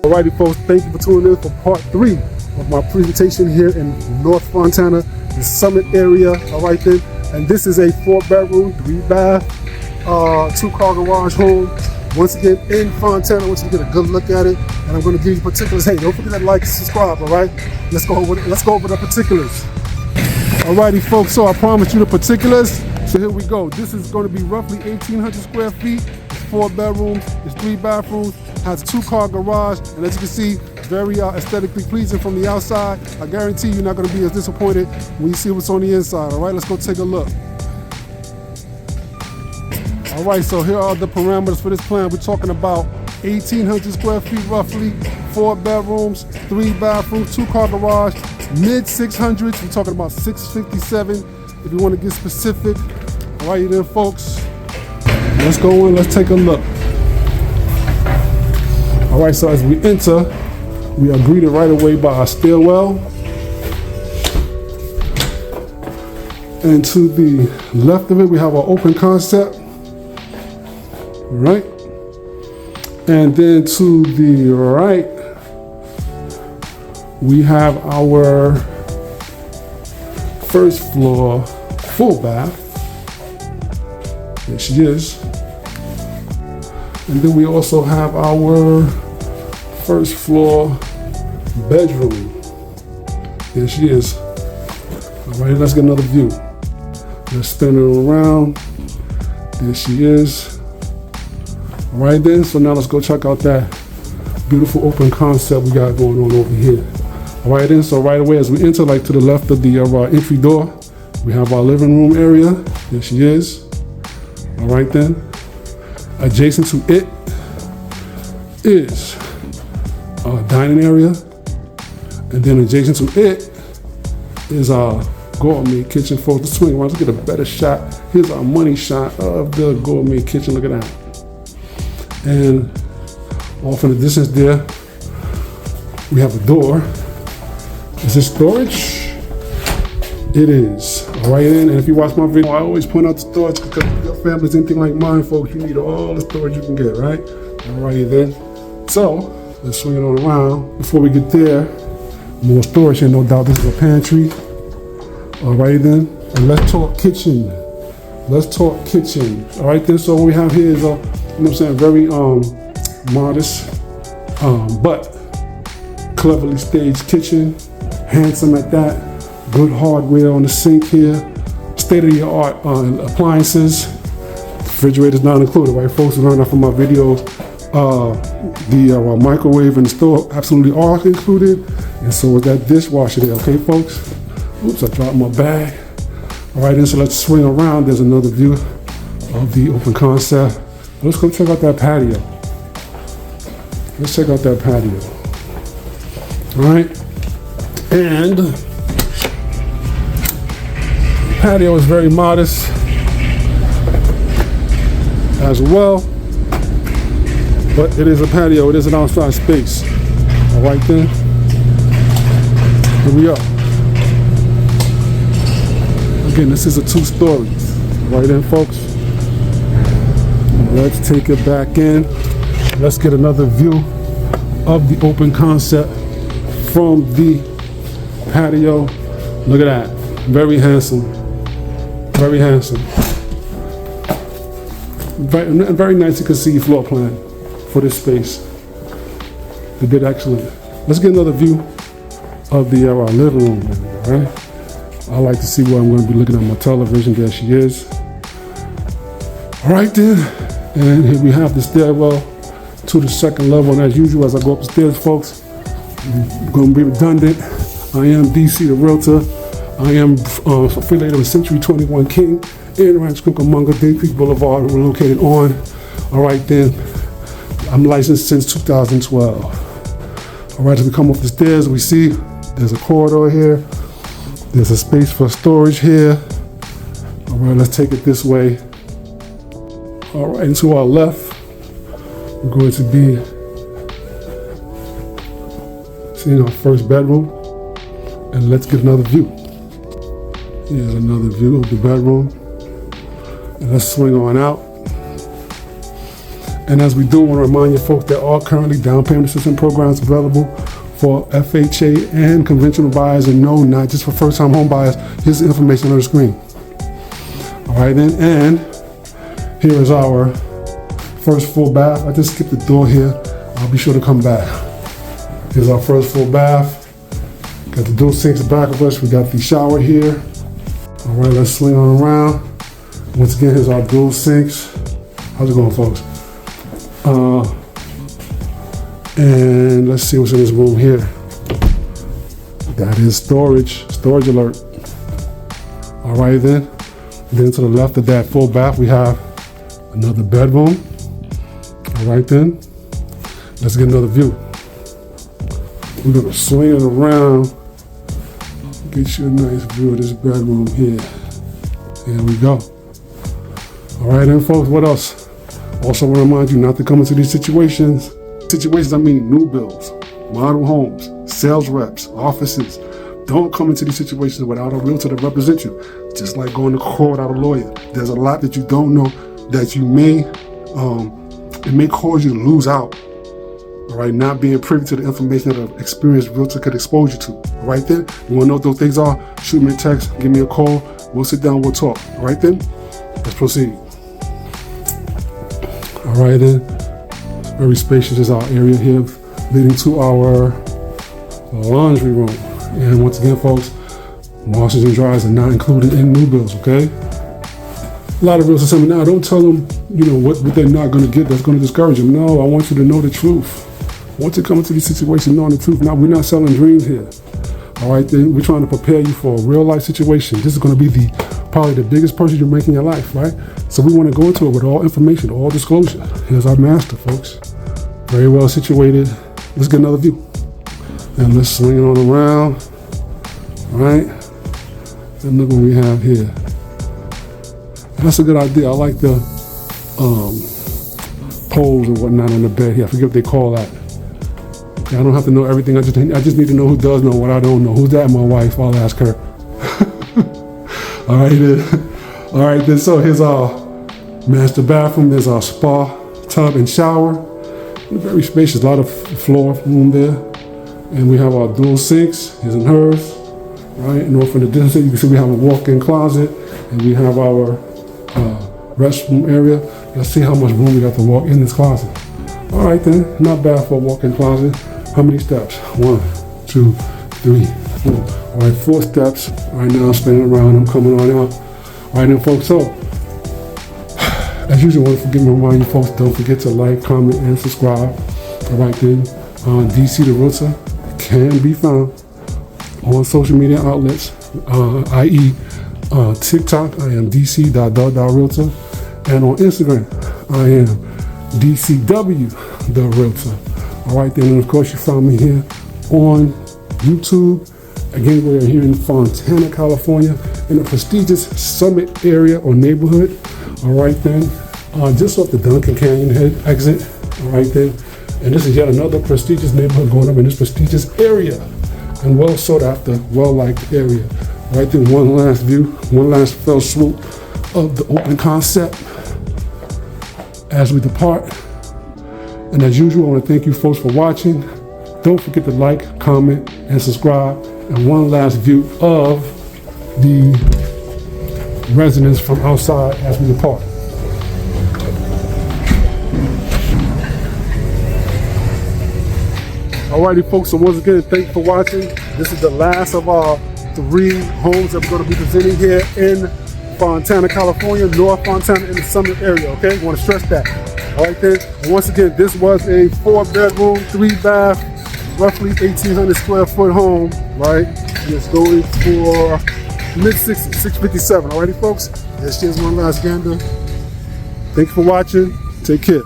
Alrighty folks, thank you for tuning in for part 3 of my presentation here in North Fontana, the Summit area. Alright then, and this is a 4-bedroom, 3-bath, 2-car garage home. Once again, in Fontana. I want you to get a good look at it, and I'm going to give you particulars. Hey, don't forget to like and subscribe, alright? Let's go over the particulars. Alrighty folks, so I promised you the particulars. So here we go. This is going to be roughly 1,800 square feet. It's 4 bedrooms, it's 3 bathrooms, has a 2-car garage, and as you can see, very aesthetically pleasing from the outside. I guarantee you're not going to be as disappointed when you see what's on the inside. Alright, let's go take a look. Alright, so here are the parameters for this plan. We're talking about 1,800 square feet roughly, 4 bedrooms, 3 bathrooms, 2-car garage, mid 600s. We're talking about 657 if you want to get specific. Alright then folks, let's go in, let's take a look. Alright, so as we enter, we are greeted right away by our stairwell. And to the left of it, we have our open concept. Right, and then to the right we have our first floor full bath. There she is. And then we also have our first floor bedroom. There she is. All right, let's get another view. Let's spin her around. There she is. Alright then, so now let's go check out that beautiful open concept we got going on over here. Alright then, so right away as we enter, like to the left of the entry door, we have our living room area. There she is. Alright then, adjacent to it is our dining area, and then adjacent to it is our gourmet kitchen. Folks, let's swing around, let's get a better shot. Here's our money shot of the gourmet kitchen. Look at that. And off in the distance there, we have a door. Is this storage? It is. All right, and if you watch my video, I always point out the storage because if your family's anything like mine, folks, you need all the storage you can get, right? All righty then. So let's swing it on around. Before we get there, more storage here, no doubt. This is a pantry. All right then, and let's talk kitchen. Let's talk kitchen. All right then. So what we have here is a, you know what I'm saying, very modest, but cleverly staged kitchen, handsome at that, good hardware on the sink here, state-of-the-art appliances, refrigerator's not included, right folks? We learned that from my video. The microwave and the stove absolutely are included, and so is that dishwasher there, okay folks? Oops, I dropped my bag. All right, then so let's swing around. There's another view of the open concept. Let's go check out that patio. Let's check out that patio. All right, and the patio is very modest as well, but it is a patio. It is an outside space. All right then, here we are. Again, this is a 2-story. All right then, folks. Let's take it back in. Let's get another view of the open concept from the patio. Look at that. Very handsome. Very handsome. Very nicely conceived floor plan for this space. They did excellent. Let's get another view of the living room. All right. I like to see where I'm going to be looking at my television. There she is. All right then. And here we have the stairwell to the second level. And as usual, as I go up the stairs, folks, I'm going to be redundant. I am DC the Realtor. I am affiliated with Century 21 King in Ranch Cucamonga, Day Creek Boulevard. We're located on. All right then. I'm licensed since 2012. All right, as we come up the stairs, we see there's a corridor here. There's a space for storage here. All right, let's take it this way. All right, and to our left, we're going to be seeing our first bedroom. And let's get another view. Here's another view of the bedroom. And let's swing on out. And as we do, I want to remind you folks, there are currently down payment assistance programs available for FHA and conventional buyers, and no, not just for first-time home buyers. Here's the information on the screen. All right then, and here is our first full bath. I just skipped the door here. I'll be sure to come back. Here's our first full bath. Got the dual sinks back of us. We got the shower here. All right, let's swing on around. Once again, here's our dual sinks. How's it going, folks? And let's see what's in this room here. That is storage alert. All right then. Then to the left of that full bath, we have another bedroom. All right then. Let's get another view. We're gonna swing it around. Get you a nice view of this bedroom here. Here we go. All right then, folks, what else? Also want to remind you not to come into these situations. Situations, I mean new builds, model homes, sales reps, offices. Don't come into these situations without a realtor to represent you. Just like going to court without a lawyer. There's a lot that you don't know that you may, it may cause you to lose out. All right, not being privy to the information that an experienced realtor could expose you to. All right then, you want to know what those things are? Shoot me a text, give me a call. We'll sit down, we'll talk. All right then, let's proceed. All right then. Very spacious is our area here, leading to our laundry room. And once again, folks, washers and dryers are not included in new builds, okay? A lot of realtors say, now don't tell them, what they're not gonna get that's gonna discourage them. No, I want you to know the truth. I want you to come into these situations knowing the truth. Now, we're not selling dreams here. All right, then, we're trying to prepare you for a real life situation. This is gonna be probably the biggest purchase you're making in your life, right? So we wanna go into it with all information, all disclosure. Here's our master, folks. Very well situated. Let's get another view. And let's swing it on around. All right. And look what we have here. That's a good idea. I like the poles and whatnot on the bed here. I forget what they call that. Okay, I don't have to know everything. I just need to know who does know what I don't know. Who's that? My wife. I'll ask her. All right then. All right then. So here's our master bathroom. There's our spa, tub, and shower. Very spacious, a lot of floor room there. And we have our dual sinks, his and hers. Right, and off in the distance, you can see we have a walk-in closet, and we have our restroom area. Let's see how much room we got to walk in this closet. All right then, not bad for a walk-in closet. How many steps? 1, 2, 3, 4. All right, 4 steps. All right, now I'm spinning around, I'm coming on out. All right then, folks, so as usual, I want to remind you folks, don't forget to like, comment, and subscribe. All right then, DC the Realtor can be found on social media outlets, i.e. TikTok, I am dc.the.realtor, and on Instagram, I am DCW the Realtor. All right then, and of course you found me here on YouTube. Again, we're here in Fontana, California, in a prestigious Summit area or neighborhood. All right then, just off the Duncan Canyon head exit. All right then, and this is yet another prestigious neighborhood going up in this prestigious area, and well sought after, well liked area. All right then, one last view, one last fell swoop of the open concept as we depart. And as usual, I want to thank you folks for watching. Don't forget to like, comment, and subscribe. And one last view of the residents from outside as we depart. Alrighty folks, so once again, thank you for watching. This is the last of our 3 homes that we're going to be presenting here in Fontana, California, North Fontana in the Summit area, okay? I want to stress that. Alright then, and once again, this was a 4-bedroom, 3-bath, roughly 1,800 square foot home, right? And it's going for mid-60s, 657. Alrighty folks, this here's one last gander. Thank you for watching. Take care.